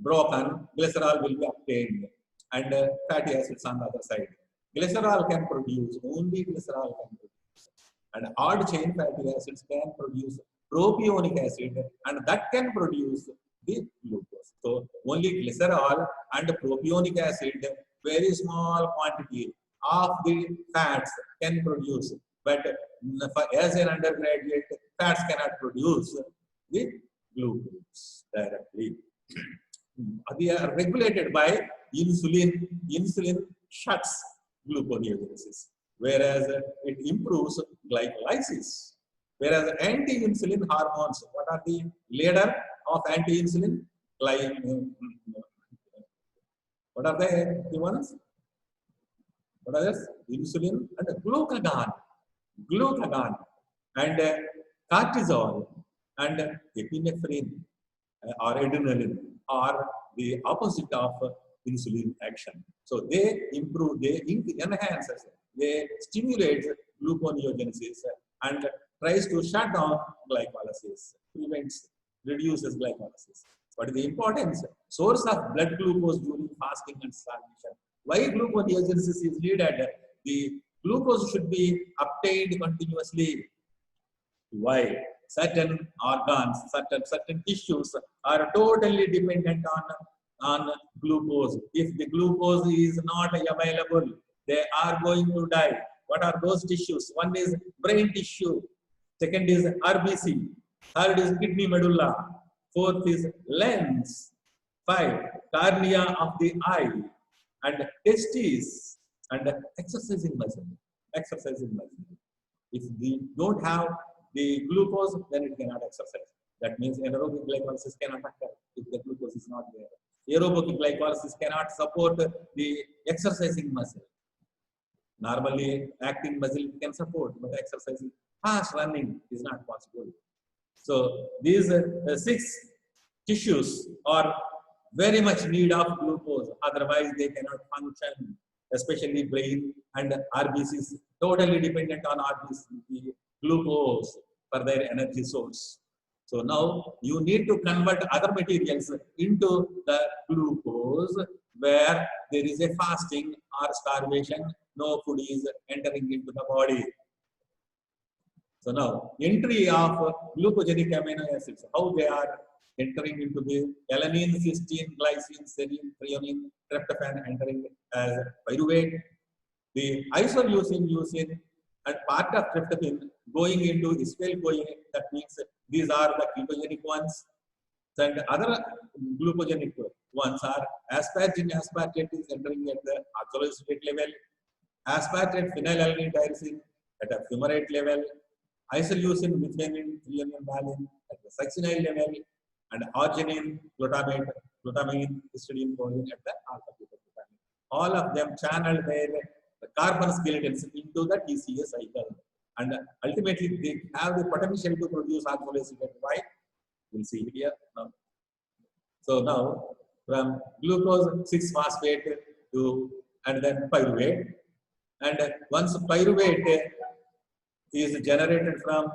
broken, glycerol will be obtained, and fatty acids on the other side. Glycerol can produce, only glycerol can produce, and odd chain fatty acids can produce propionic acid, and that can produce the glucose. So only glycerol and propionic acid, very small quantity of the fats can produce, but as an undergraduate, fats cannot produce the glucose directly. They are regulated by insulin. Insulin shuts gluconeogenesis, whereas it improves glycolysis. Whereas anti-insulin hormones, what are the leader of anti-insulin? What are the ones? What are this? Insulin and glucagon. Glucagon and cortisol and epinephrine or adrenaline are the opposite of insulin action. So they improve, they enhance, they stimulate gluconeogenesis and tries to shut down glycolysis, prevents, reduces glycolysis. What is the importance? Source of blood glucose during fasting and starvation. Why gluconeogenesis is needed? The glucose should be obtained continuously. Why? Certain organs, certain tissues are totally dependent on glucose. If the glucose is not available, they are going to die. What are those tissues? One is brain tissue. Second is RBC. Third is kidney medulla. Fourth is lens. 5, cornea of the eye. And testes. And exercising muscle. Exercising muscle. If we don't have the glucose, then it cannot exercise. That means anaerobic glycolysis cannot occur if the glucose is not there. Aerobic glycolysis cannot support the exercising muscle. Normally, acting muscle can support, but exercising, fast running is not possible. So these 6 tissues are very much need of glucose. Otherwise, they cannot function. Especially brain and RBCs, totally dependent on RBC, glucose for their energy source. So now you need to convert other materials into the glucose where there is a fasting or starvation, no food is entering into the body. So now entry of glucogenic amino acids, how they are entering into the alanine, cysteine, glycine, serine, threonine, tryptophan entering as pyruvate. The isoleucine, leucine, and part of tryptophan going into acetyl-CoA. That means these are the ketogenic ones. And other glucogenic ones are asparagine, aspartate is entering at the oxaloacetate level, aspartate phenylalanine tyrosine at a fumarate level, isoleucine, methionine, threonine, valine at the succinyl level, and arginine, glutamine, histidine, choline at the alpha-ketoglutamine. All of them channel their carbon skeletons into the TCA cycle, and ultimately they have the potential to produce oxaloacetate. Why? We'll see it here now. So now from glucose 6-phosphate to and then pyruvate, and once pyruvate is generated from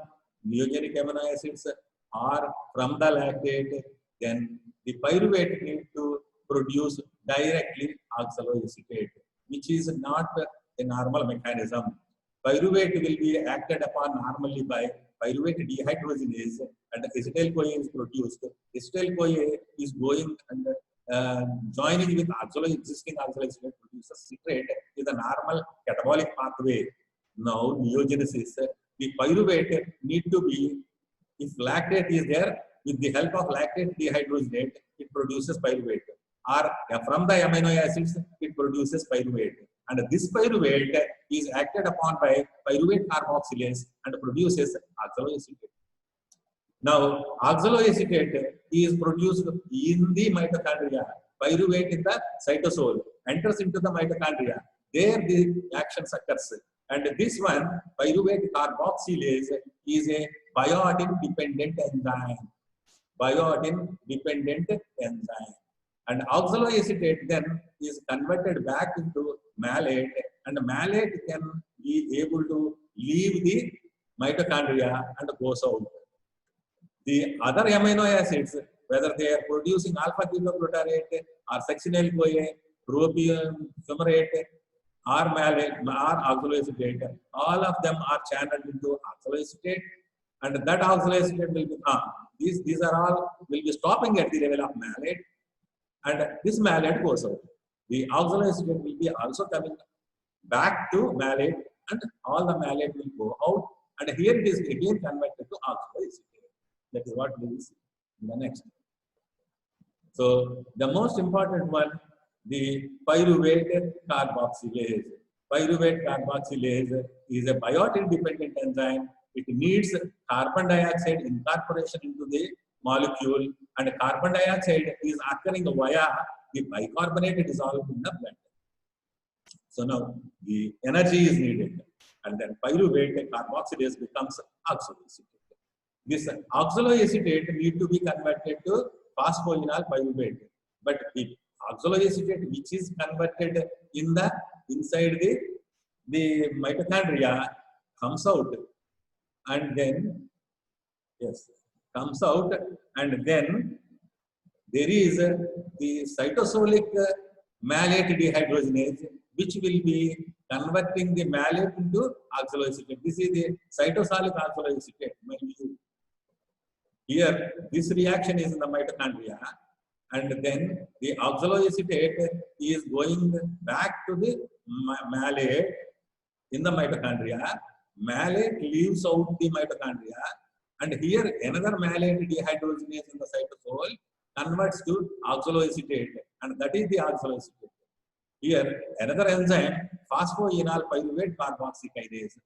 neogenic amino acids or from the lactate, then the pyruvate need to produce directly oxaloacetate, which is not a normal mechanism. Pyruvate will be acted upon normally by pyruvate dehydrogenase, and acetyl-CoA is produced. Acetyl-CoA is going and joining with existing oxaloacetate produces citrate is a normal catabolic pathway. Now neogenesis, the pyruvate need to be, if lactate is there, with the help of lactate dehydrogenate, it produces pyruvate. Or from the amino acids, it produces pyruvate. And this pyruvate is acted upon by pyruvate carboxylase and produces oxaloacetate. Now, oxaloacetate is produced in the mitochondria. Pyruvate in the cytosol enters into the mitochondria. There the action occurs. And this one, pyruvate carboxylase, is a biotin-dependent enzyme. Biotin-dependent enzyme. And oxaloacetate then is converted back into malate, and malate can be able to leave the mitochondria and goes out. The other amino acids, whether they are producing alpha-ketoglutarate or succinyl-CoA, propium, fumarate, or malate, or oxaloacetate, all of them are channeled into oxaloacetate, and that oxaloacetate will be these are all will be stopping at the level of malate, and this malate goes out. The oxaloacetate will be also coming back to malate, and all the malate will go out, and here it is again converted to oxaloacetate. That is what we will see in the next. So the most important one, the pyruvate carboxylase. Pyruvate carboxylase is a biotin-dependent enzyme. It needs carbon dioxide incorporation into the molecule, and carbon dioxide is occurring via the bicarbonate dissolved in the blood. So now the energy is needed, and then pyruvate carboxylase becomes oxaloacetate. This oxaloacetate need to be converted to phosphoenol pyruvate, but the oxaloacetate which is converted in the inside the mitochondria comes out, and then comes out, and then there is the cytosolic malate dehydrogenase, which will be converting the malate into oxaloacetate. This is the cytosolic oxaloacetate. Here, this reaction is in the mitochondria, and then the oxaloacetate is going back to the malate in the mitochondria. Malate leaves out the mitochondria, and here another malate dehydrogenase in the cytosol converts to oxaloacetate, and that is the oxaloacetate. Here, another enzyme, phosphoenol pyruvate carboxykinase,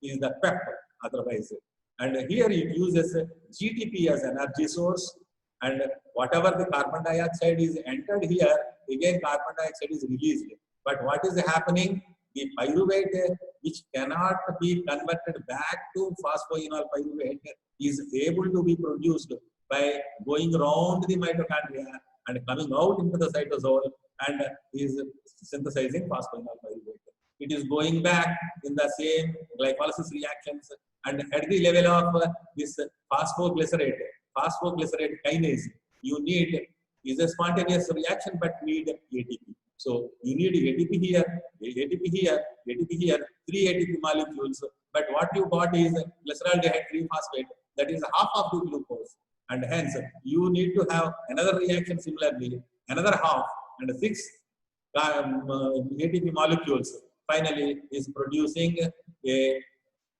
is the PEP otherwise. And here it uses GTP as energy source, and whatever the carbon dioxide is entered here, again carbon dioxide is released. But what is happening? The pyruvate, which cannot be converted back to phosphoenol pyruvate, is able to be produced by going around the mitochondria and coming out into the cytosol, and is synthesizing phosphoenol pyruvate. It is going back in the same glycolysis reactions, and at the level of this phosphoglycerate, phosphoglycerate kinase, you need is a spontaneous reaction but need ATP. So you need ATP here, ATP here, ATP here, 3 ATP molecules. But what you got is glyceraldehyde 3-phosphate, that is half of the glucose. And hence, you need to have another reaction similarly, another half, and 6 ATP molecules finally is producing a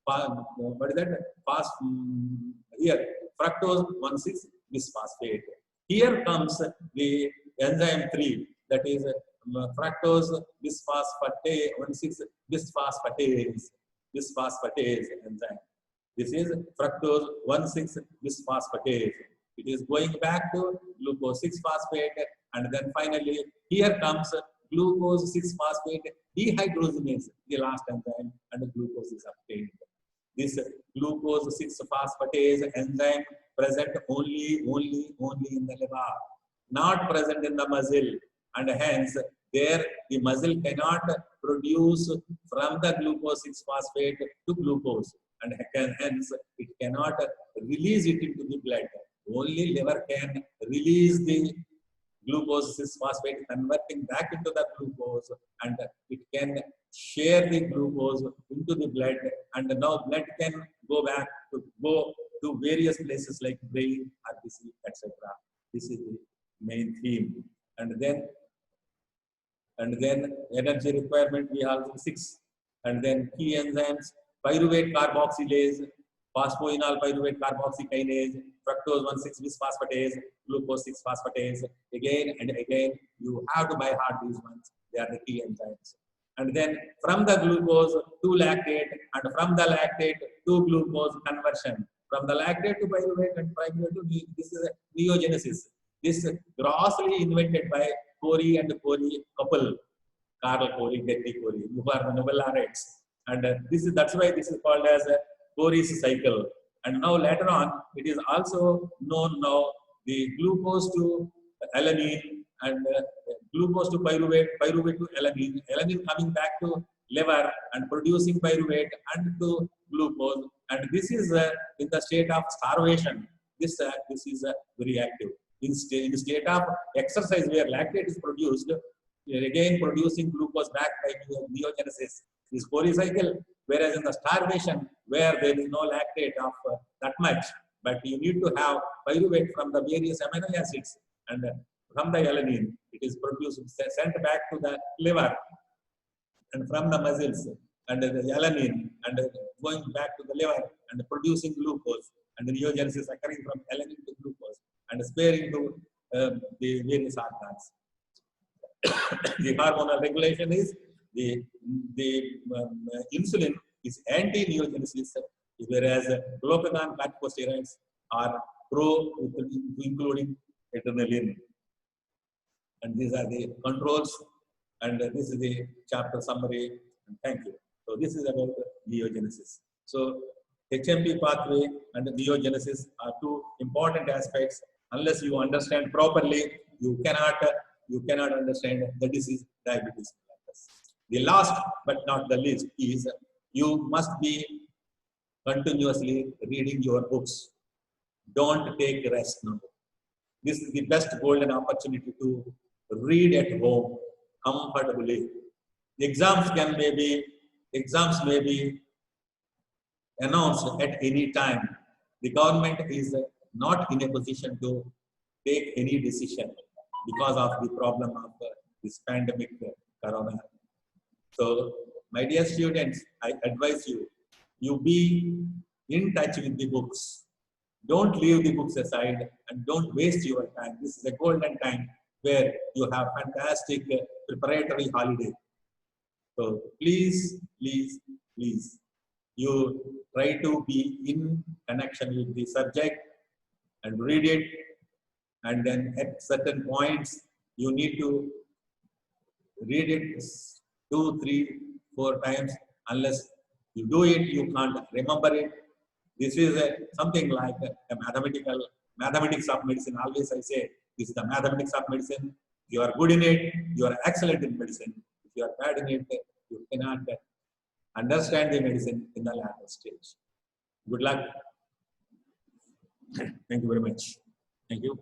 what is that? Here, fructose 1,6 bisphosphate. Here comes the enzyme 3, that is fructose bisphosphatase 1,6 bisphosphatase. Bisphosphatase enzyme. This is fructose 1,6 bisphosphatase. It is going back to glucose 6-phosphate, and then finally here comes glucose 6-phosphate dehydrogenase, the last enzyme, and the glucose is obtained. This glucose 6-phosphatase enzyme present only in the liver, not present in the muscle, and hence there the muscle cannot produce from the glucose 6-phosphate to glucose, and hence it cannot release it into the blood. Only liver can release the glucose 6-phosphate, converting back into the glucose, and it can share the glucose into the blood, and now blood can go to various places like brain, RBC, etc. This is the main theme. And then energy requirement we have 6, and then key enzymes: pyruvate carboxylase, phosphoenol pyruvate carboxykinase, fructose 1,6 bisphosphatase, glucose 6-phosphatase. Again and again, you have to by heart these ones. They are the key enzymes. And then from the glucose to lactate, and from the lactate to glucose conversion, from the lactate to pyruvate and pyruvate to this is a neogenesis. This grossly invented by Corey and Corey couple, Carl Corey, Getty Corey, who are the Nobel laureates. And that's why this is called as a Corey's cycle. And now later on, it is also known now the glucose to alanine, and glucose to pyruvate, pyruvate to alanine, alanine coming back to liver and producing pyruvate and to glucose. And this is in the state of starvation. This is very active. In state of exercise, where lactate is produced, again producing glucose back by neogenesis, is Corey cycle. Whereas in the starvation, where there is no lactate of that much, but you need to have pyruvate from the various amino acids, and from the alanine, it is produced, sent back to the liver, and from the muscles, and the alanine, and going back to the liver, and producing glucose, and the neogenesis occurring from alanine to glucose, and sparing to the various organs. The hormonal regulation is the insulin is anti-neogenesis, whereas glucagon corticosteroids are including adrenaline. And these are the controls, and this is the chapter summary. And thank you. So this is about neogenesis. So HMP pathway and neogenesis are two important aspects. Unless you understand properly, you cannot understand the disease diabetes. The last but not the least is you must be continuously reading your books. Don't take rest now. This is the best golden opportunity to read at home comfortably. Exams may be announced at any time. The government is not in a position to take any decision because of the problem of this pandemic corona. So, my dear students, I advise you, you be in touch with the books. Don't leave the books aside and don't waste your time. This is a golden time where you have fantastic preparatory holiday. So please, you try to be in connection with the subject and read it, and then at certain points you need to read it 2, 3, 4 times. Unless you do it, you can't remember it. This is something like a mathematics of medicine. Always I say, this is the mathematics of medicine. If you are good in it, you are excellent in medicine. If you are bad in it, you cannot understand the medicine in the latter stage. Good luck. Thank you very much. Thank you.